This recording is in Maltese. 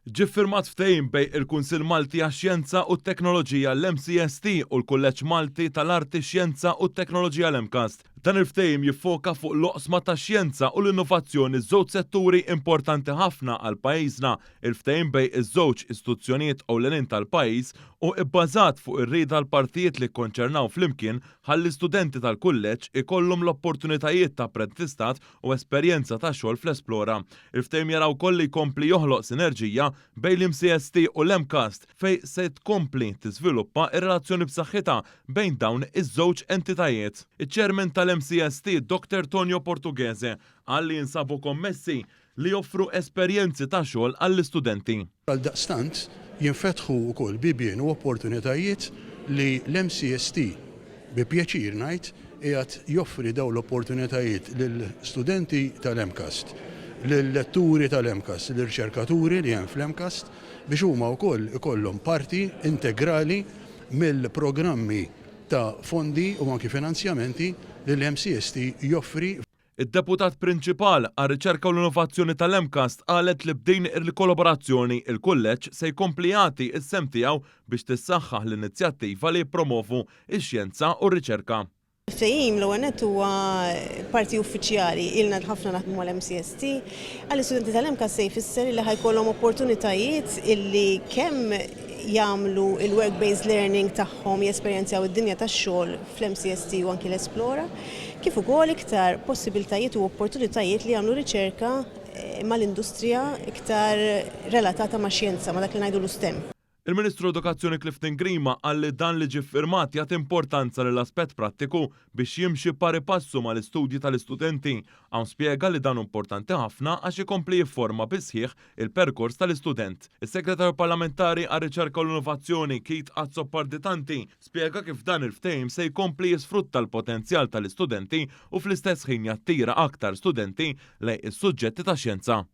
Ġie ffirmat ftehim bejn il-Kunsill Malti għax-Xjenza u t-Teknoloġija l-MCST u l-Kulleġġ Malti tal-Arti, Xjenza u t-Teknoloġija l-MCAST. Dan il-ftehim jiffoka fuq l-oqsma tax-xjenza u l-innovazzjoni, żewġ setturi importanti ħafna għal pajjiżna. Il-ftehim bejn iż-żewġ istituzzjonijiet ewlenin tal-pajjiż u bbażat fuq ir-rieda l-partijiet li kkonċernaw flimkien ħalli studenti tal-kulleġġ ikollhom l-opportunitajiet ta' apprentistat u esperjenza ta' xogħol fl-Esplora. Il-ftehim jaraw wkoll li jkompli joħloq sinerġija bejn l-MCST u l-MCAST fejn se tkompli tiżviluppa ir-relazzjoni b'saħħitha bejn dawn iż-żewġ entitajiet. Iċ-Chairman tal-MCST, Dr. Tonio Portuguese, qal li jinsabu kommessi li joffru esperjenzi ta' xogħol għall-istudenti. Għaldaqstant jinfetħu wkoll bibien u opportunitajiet li l-MCST bi pjaċir ngħid qiegħed joffri dawn l-opportunitajiet lill-studenti tal-MCAST, lill-letturi tal-MCAST, lill-riċerkaturi li hemm fl-MCAST biex huma wkoll ikollhom parti integrali mill-programmi ta' fondi u anki finanzjamenti li l-MCST joffri. Id-deputat prinċipal għar-riċerka u l-innovazzjoni tal-MCAST qalet li b'din il-kollaborazzjoni il-kulleġġ se jkompli jagħti s-sem tiegħu biex tissaħħaħ l-inizjattiva li jippromovu x-xjenza u r-riċerka. Ftehim l-għanet huwa parti uffiċjali ilna ħafna naħdmu mal-MCST għall-istudenti tal-MCAST se jfisser li ħajkollhom opportunitajiet illi kemm jagħmlu il-work-based learning tagħhom jesperjenzjaw id-dinja tax-xogħol fl-MCST u anki l-Esplora, kif ukoll iktar possibiltajiet u opportunitajiet li jagħmlu riċerka mal-industrija iktar relatata ma' xjenza ma' dak li ngħidu l-STEM. Il-Ministru Edukazzjoni Clifton Grima qal li dan li ġie ffirmat jagħti importanza lill aspett prattiku biex jimxi pari passu mal-istudji tal-istudenti. Hawn spjega li dan importanti ħafna għax ikompli jifforma bi sħiħ il-perkors tal-istudent. Is-Segretarju Parlamentari għar-Riċerka u l-Innovazzjoni Kit Azzoparditanti spjega kif dan il-ftehim se jkompli jisfrutta l-potenzjal tal-istudenti u fl-istess ħin jattira aktar studenti lejn is-suġġetti tax-xjenza.